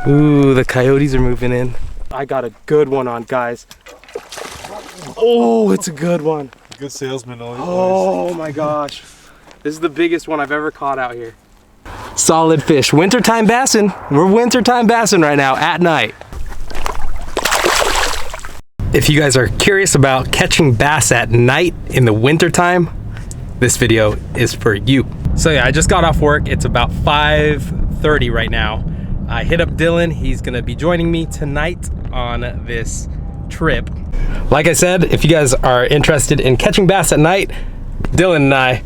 Ooh, the coyotes are moving in. I got a good one on, guys. Oh, it's a good one. Good salesman always. Oh my gosh. This is the biggest one I've ever caught out here. Solid fish. Wintertime bassing. We're wintertime bassing right now at night. If you guys are curious about catching bass at night in the wintertime, this video is for you. So yeah, I just got off work. It's about 5:30 right now. I hit up Dylan. He's gonna be joining me tonight on this trip. Like I said, if you guys are interested in catching bass at night, Dylan and I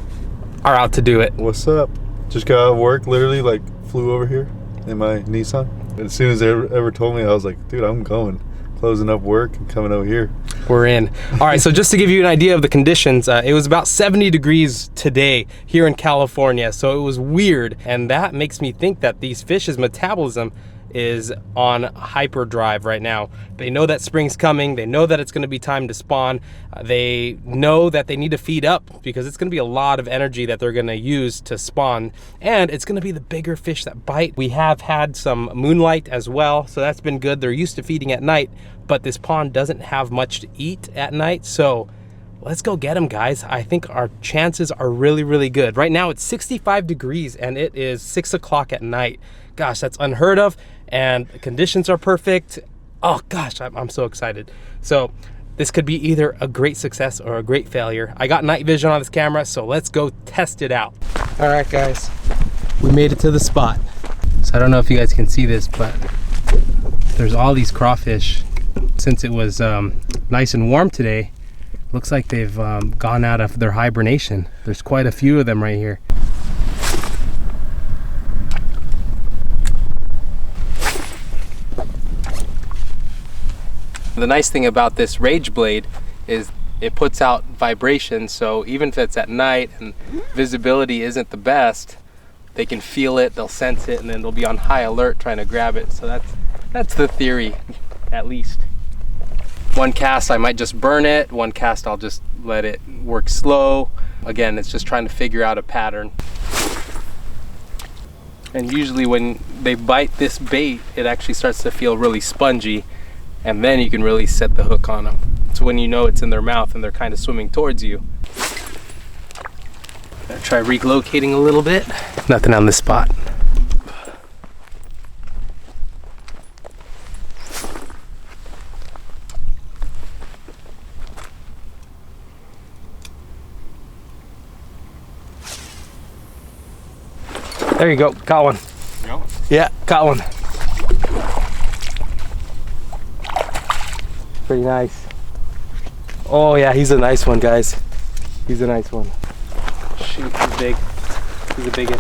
are out to do it. What's up? Just got out of work, literally like flew over here in my Nissan. And as soon as they ever told me, I was like, dude, I'm going. Closing up work and coming over here. We're in. All right, so just to give you an idea of the conditions, it was about 70 degrees today here in California, so it was weird. And that makes me think that these fish's metabolism is on hyperdrive right now. They know that spring's coming. They know that it's going to be time to spawn. They know that they need to feed up because it's going to be a lot of energy that they're going to use to spawn, and it's going to be the bigger fish that bite. We have had some moonlight as well, so that's been good. They're used to feeding at night, but this pond doesn't have much to eat at night, so let's go get them, guys. I think our chances are really, really good. Right now it's 65 degrees and it is 6 o'clock at night. Gosh, that's unheard of, and the conditions are perfect. Oh gosh, I'm so excited. So this could be either a great success or a great failure. I got night vision on this camera, so let's go test it out. All right, guys, we made it to the spot. So I don't know if you guys can see this, but there's all these crawfish. Since it was nice and warm today, looks like they've gone out of their hibernation. There's quite a few of them right here. The nice thing about this Rage Blade is it puts out vibration, so even if it's at night and visibility isn't the best, they can feel it, they'll sense it, and then they'll be on high alert trying to grab it. So that's the theory, at least. One cast I might just burn it, one cast I'll just let it work slow. Again, it's just trying to figure out a pattern. And usually when they bite this bait, it actually starts to feel really spongy, and then you can really set the hook on them. So when you know it's in their mouth and they're kind of swimming towards you. Gonna try relocating a little bit. Nothing on this spot. There you go, got one. Yeah, got one. Pretty nice. Oh yeah, he's a nice one, guys. He's a nice one. Shoot, he's big. He's a big one.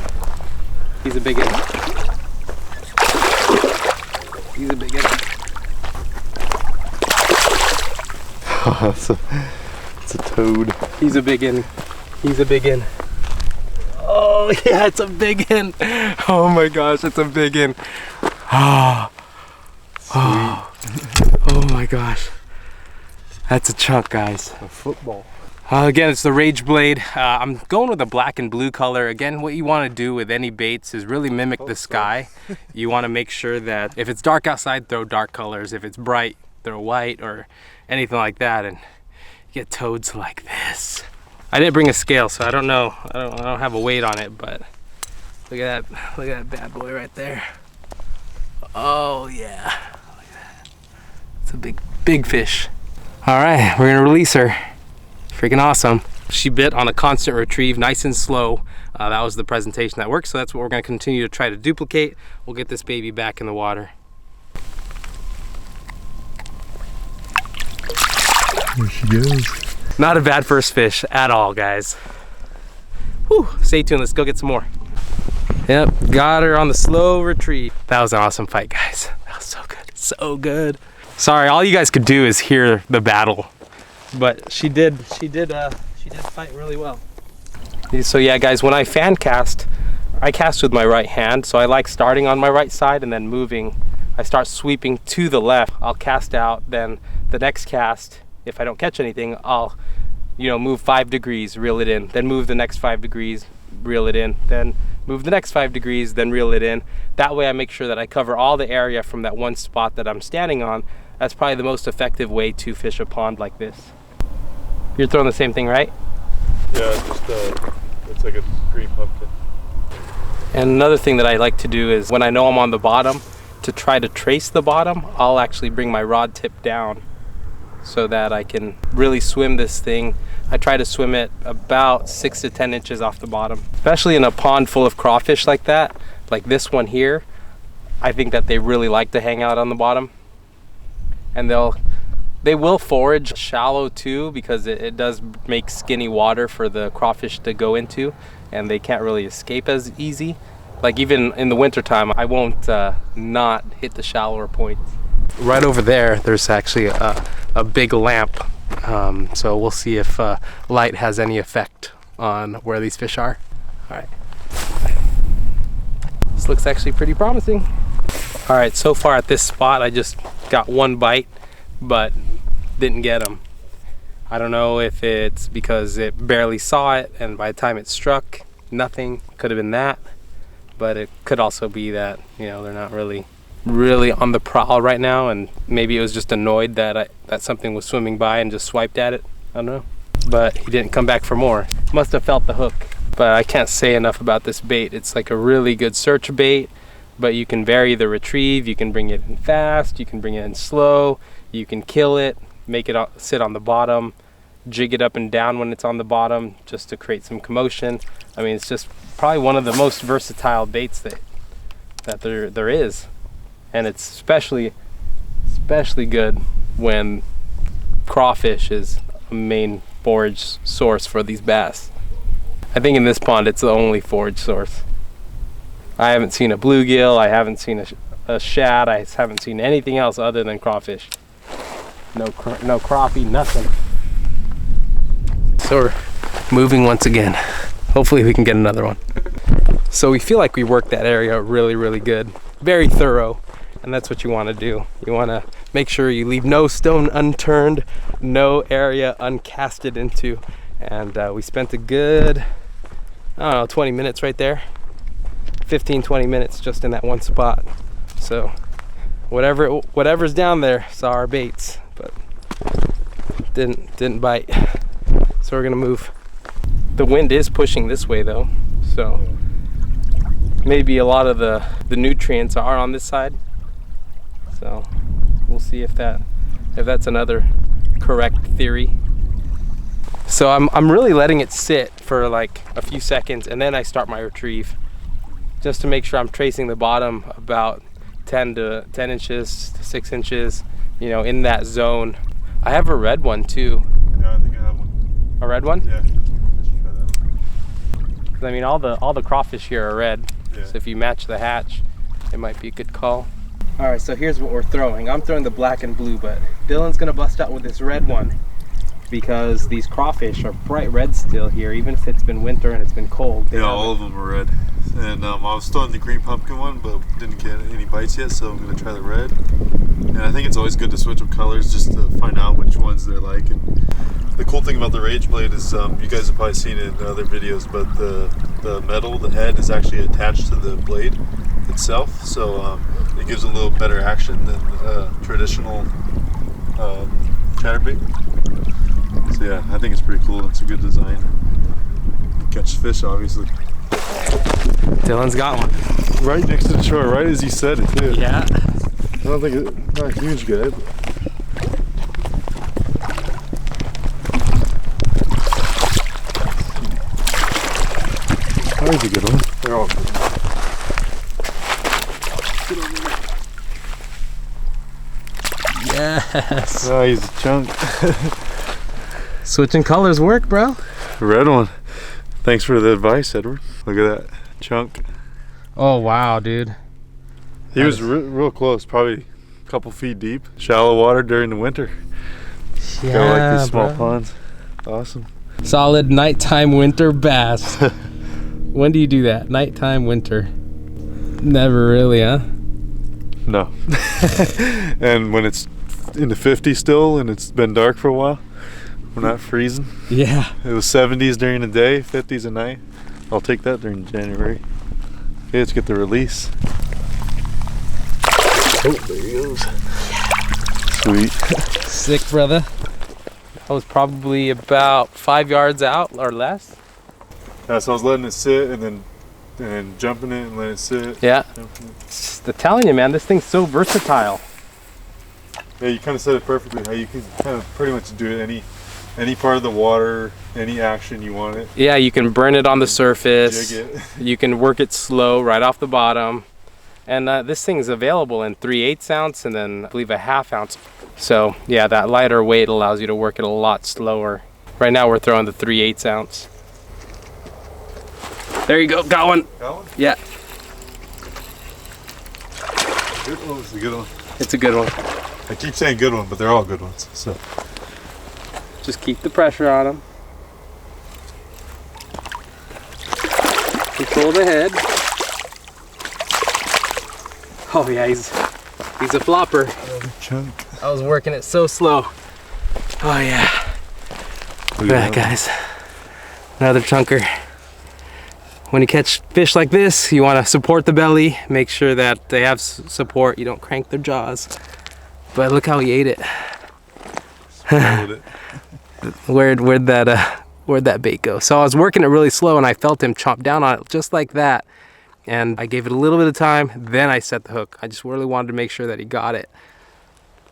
He's a big one. He's a big one. Oh, it's a toad. He's a big one. He's a big one. Oh yeah, it's a big one. Oh my gosh, it's a big one. Oh. Oh. Oh my gosh. That's a chunk, guys. A football. Again, it's the Rage Blade. I'm going with a black and blue color. Again, what you want to do with any baits is really mimic the sky. You want to make sure that if it's dark outside, throw dark colors. If it's bright, throw white or anything like that, and you get toads like this. I didn't bring a scale, so I don't know. I don't have a weight on it, but look at that. Look at that bad boy right there. Oh yeah, look at that. It's a big fish. All right, we're gonna release her. Freaking awesome. She bit on a constant retrieve, nice and slow. That was the presentation that worked, so that's what we're gonna continue to try to duplicate. We'll get this baby back in the water. There she goes. Not a bad first fish at all, guys. Whew, stay tuned, let's go get some more. Yep, got her on the slow retrieve. That was an awesome fight, guys. That was so good, so good. Sorry, all you guys could do is hear the battle, but she did fight really well. So yeah, guys, when I fan cast, I cast with my right hand, so I like starting on my right side and then moving. I start sweeping to the left. I'll cast out, then the next cast, if I don't catch anything, I'll move 5 degrees, reel it in, then move the next 5 degrees, reel it in, then move the next 5 degrees, then reel it in. That way I make sure that I cover all the area from that one spot that I'm standing on. That's probably the most effective way to fish a pond like this. You're throwing the same thing, right? Yeah, just it's like a green pumpkin. And another thing that I like to do is when I know I'm on the bottom, to try to trace the bottom, I'll actually bring my rod tip down so that I can really swim this thing. I try to swim it about 6 to 10 inches off the bottom. Especially in a pond full of crawfish like that, like this one here, I think that they really like to hang out on the bottom. And they will forage shallow too, because it does make skinny water for the crawfish to go into, and they can't really escape as easy. Like even in the wintertime, I won't not hit the shallower points. Right over there, there's actually a big lamp. So we'll see if light has any effect on where these fish are. All right. This looks actually pretty promising. All right, so far at this spot, I just got one bite, but didn't get him. I don't know if it's because it barely saw it, and by the time it struck, nothing. Could have been that, but it could also be that, you know, they're not really on the prowl right now, and maybe it was just annoyed that that something was swimming by and just swiped at it. I don't know, but he didn't come back for more. Must have felt the hook. But I can't say enough about this bait. It's like a really good search bait, but you can vary the retrieve. You can bring it in fast, you can bring it in slow, you can kill it, make it sit on the bottom, jig it up and down when it's on the bottom just to create some commotion. I mean, it's just probably one of the most versatile baits that there is. And it's especially good when crawfish is a main forage source for these bass. I think in this pond it's the only forage source. I haven't seen a bluegill, I haven't seen a shad, I haven't seen anything else other than crawfish. No crappie, nothing. So we're moving once again. Hopefully we can get another one. So we feel like we worked that area really good. Very thorough. And that's what you want to do. You want to make sure you leave no stone unturned, no area uncasted into. And we spent a good, I don't know, 20 minutes right there. 15-20 minutes just in that one spot. So whatever's down there saw our baits, but didn't bite. So we're gonna move. The wind is pushing this way though, so maybe a lot of the nutrients are on this side. So we'll see if that's another correct theory. So I'm really letting it sit for like a few seconds, and then I start my retrieve, just to make sure I'm tracing the bottom about 10 inches to 6 inches, you know, in that zone. I have a red one too. Yeah, I think I have one. A red one? Yeah. Let's try that. 'Cause I mean, all the crawfish here are red. Yeah. So if you match the hatch, it might be a good call. All right, so here's what we're throwing. I'm throwing the black and blue, but Dylan's gonna bust out with this red one, because these crawfish are bright red still here, even if it's been winter and it's been cold. Yeah, all of them are red. And I was throwing the green pumpkin one, but didn't get any bites yet, so I'm gonna try the red. And I think it's always good to switch up colors just to find out which ones they're like. And the cool thing about the Rage Blade is, you guys have probably seen it in other videos, but the metal, the head, is actually attached to the blade itself, so it gives a little better action than traditional chatterbait. So yeah, I think it's pretty cool. It's a good design. Catch fish, obviously. Dylan's got one. Right next to the shore, right as you said it too. Yeah. I don't think it's not a huge guy. That was a good one. They're all good. Yes. Oh, he's a chunk. Switching colors work, bro. Red one. Thanks for the advice, Edward. Look at that chunk. Oh wow, dude. He was real close, probably a couple feet deep. Shallow water during the winter. Yeah, Kinda like these small bro. ponds. Awesome. Solid nighttime winter bass. When do you do that? Nighttime winter? Never really, huh? No. And when it's in the 50s still and it's been dark for a while, we're not freezing. Yeah. It was 70s during the day, 50s at night. I'll take that during January. Okay, let's get the release. Oh, there he goes. Sweet. Sick, brother. That was probably about 5 yards out or less. Yeah, so I was letting it sit and then jumping it and letting it sit. Yeah. I'm telling you, man, this thing's so versatile. Yeah, you kind of said it perfectly. How you can kind of pretty much do it any part of the water, any action you want it. Yeah, you can burn it on the surface. Jig it. You can work it slow right off the bottom. And this thing's available in 3/8 ounce and then I believe a 1/2 ounce. So yeah, that lighter weight allows you to work it a lot slower. Right now we're throwing the 3/8 ounce. There you go, got one. Got one? Yeah. Good one. It's a good one. It's a good one. I keep saying good one, but they're all good ones. So Just keep the pressure on them. Control the head. Oh yeah, he's a flopper. chunk. I was working it so slow. Oh yeah. Look at that, guys. Another chunker. When you catch fish like this, you want to support the belly. Make sure that they have support. You don't crank their jaws. But look how he ate it. Where'd that bait go? So I was working it really slow and I felt him chomp down on it just like that. And I gave it a little bit of time, then I set the hook. I just really wanted to make sure that he got it.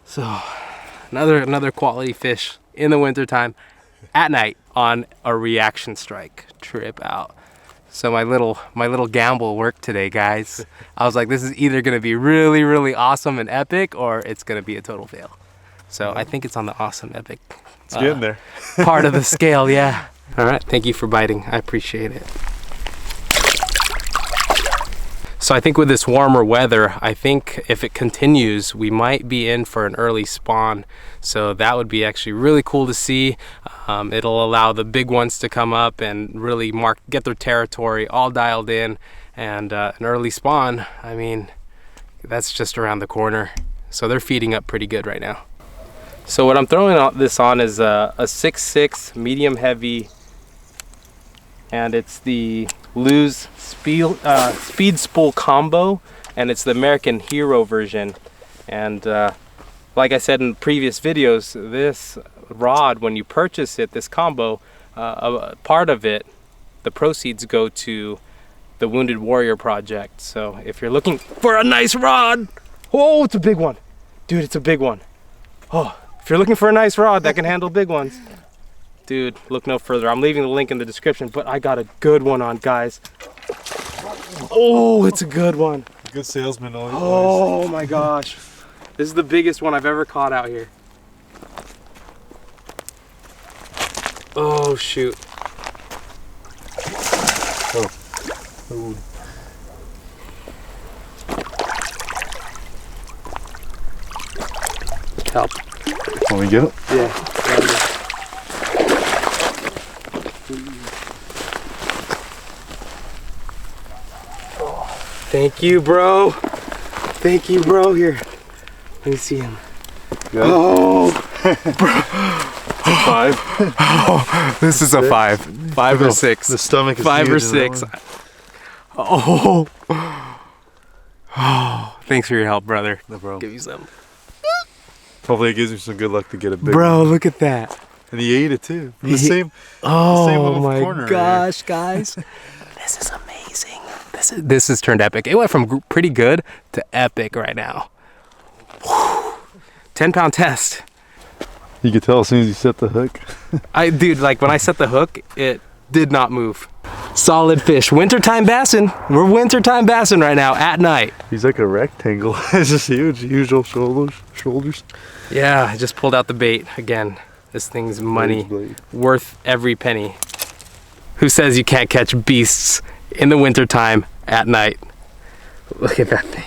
So another quality fish in the wintertime at night on a reaction strike trip out. So my little gamble worked today, guys. I was like, this is either gonna be really, really awesome and epic, or it's gonna be a total fail. So I think it's on the awesome, epic It's getting there. part of the scale, yeah. All right, thank you for biting. I appreciate it. So I think with this warmer weather, I think if it continues, we might be in for an early spawn. So that would be actually really cool to see. It'll allow the big ones to come up and really get their territory all dialed in. And an early spawn, I mean, that's just around the corner. So they're feeding up pretty good right now. So what I'm throwing this on is a 6.6 medium heavy, and it's the Lose Speed Spool combo, and it's the American Hero version. And like I said in previous videos, this rod, when you purchase it, this combo, a part of it, the proceeds go to the Wounded Warrior Project. So if you're looking for a nice rod, oh, it's a big one, dude, it's a big one. Oh, if you're looking for a nice rod that can handle big ones, dude, look no further. I'm leaving the link in the description, but I got a good one on, guys. Oh, it's a good one. Good salesman. Oh my gosh. This is the biggest one I've ever caught out here. Oh, shoot. Oh. Ooh. Help. Want me to get it? Yeah. Thank you, bro. Thank you, bro. Here, let me see him. Oh, bro. 5. Oh, this is a 5. 5 or 6. The stomach is 5 or huge 6. Oh. Oh. Thanks for your help, brother. No problem. Give you some. Hopefully it gives me some good luck to get a big bro, one. Look at that. And he ate it too. From the same Oh my corner gosh, guys. This is amazing. This has turned epic. It went from pretty good to epic right now. 10-pound test. You could tell as soon as you set the hook. Dude, like when I set the hook, it did not move. Solid fish. Wintertime bassin'. We're wintertime bassin' right now at night. He's like a rectangle. It's just huge, usual shoulders. Yeah, I just pulled out the bait again. This thing's money, worth every penny. Who says you can't catch beasts in the wintertime at night? Look at that thing.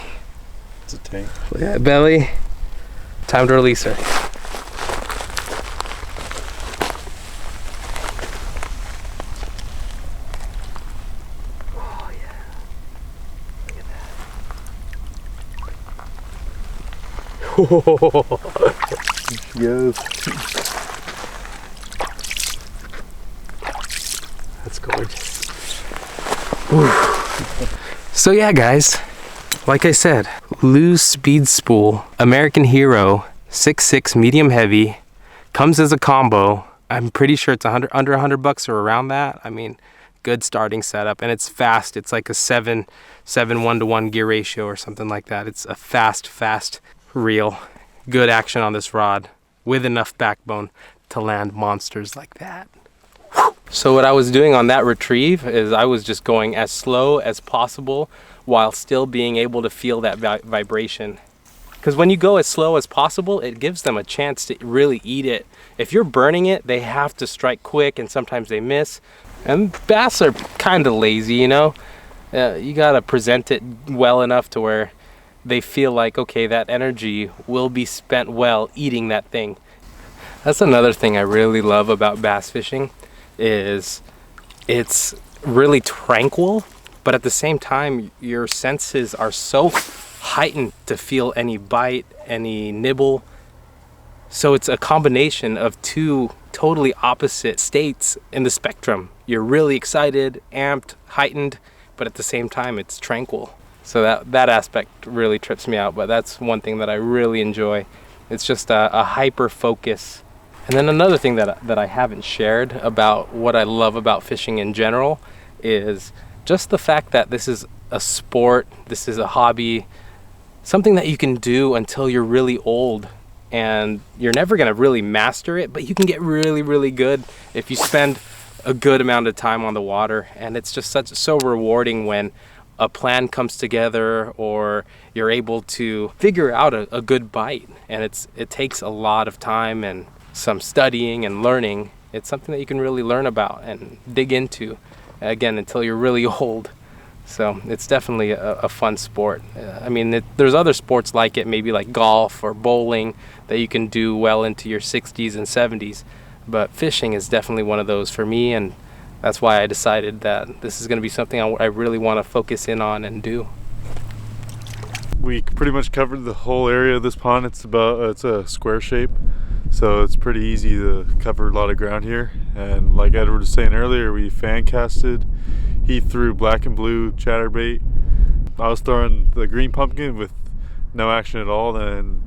It's a tank. Look at that belly. Time to release her. Oh yeah. Look at that. Yes. That's gorgeous. Whew. So yeah, guys, like I said, Lew's Speed Spool, American Hero, 6.6 medium heavy, comes as a combo. I'm pretty sure it's under $100 or around that. I mean, good starting setup, and it's fast. It's like a 7 1-to-1 gear ratio or something like that. It's a fast reel. Good action on this rod with enough backbone to land monsters like that. So what I was doing on that retrieve is I was just going as slow as possible while still being able to feel that vibration. Because when you go as slow as possible, it gives them a chance to really eat it. If you're burning it, they have to strike quick, and sometimes they miss. And bass are kind of lazy, you know? You gotta present it well enough to where they feel like, okay, that energy will be spent well eating that thing. That's another thing I really love about bass fishing, is it's really tranquil, but at the same time, your senses are so heightened to feel any bite, any nibble. So it's a combination of two totally opposite states in the spectrum. You're really excited, amped, heightened, but at the same time, it's tranquil. So that aspect really trips me out, but that's one thing that I really enjoy. It's just a hyper focus. And then another thing that I haven't shared about what I love about fishing in general is just the fact that this is a sport, this is a hobby, something that you can do until you're really old, and you're never gonna really master it, but you can get really good if you spend a good amount of time on the water. And it's just so rewarding when a plan comes together, or you're able to figure out a good bite. And it takes a lot of time and some studying and learning. It's something that you can really learn about and dig into, again, until you're really old. So it's definitely a fun sport. I mean, there's other sports like it, maybe like golf or bowling, that you can do well into your 60s and 70s. But fishing is definitely one of those for me, and that's why I decided that this is going to be something I really want to focus in on and do. We pretty much covered the whole area of this pond. It's a square shape, so it's pretty easy to cover a lot of ground here. And like Edward was saying earlier, we fan casted. He threw black and blue chatterbait. I was throwing the green pumpkin with no action at all. Then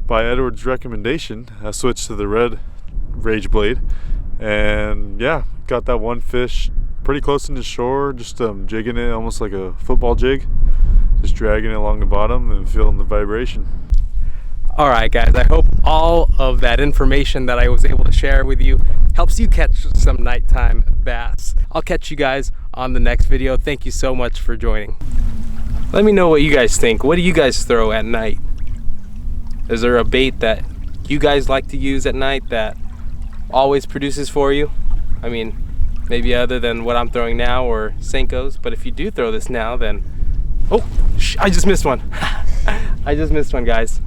by Edward's recommendation, I switched to the red rage blade, and yeah, got that one fish pretty close in the shore, just jigging it almost like a football jig, just dragging it along the bottom and feeling the vibration. All right, guys, I hope all of that information that I was able to share with you helps you catch some nighttime bass. I'll catch you guys on the next video. Thank you so much for joining. Let me know what you guys think. What do you guys throw at night? Is there a bait that you guys like to use at night that always produces for you? I mean, maybe other than what I'm throwing now or Senko's, but if you do throw this now, then... Oh, I just missed one. I just missed one, guys.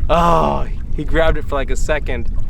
Oh, he grabbed it for like a second.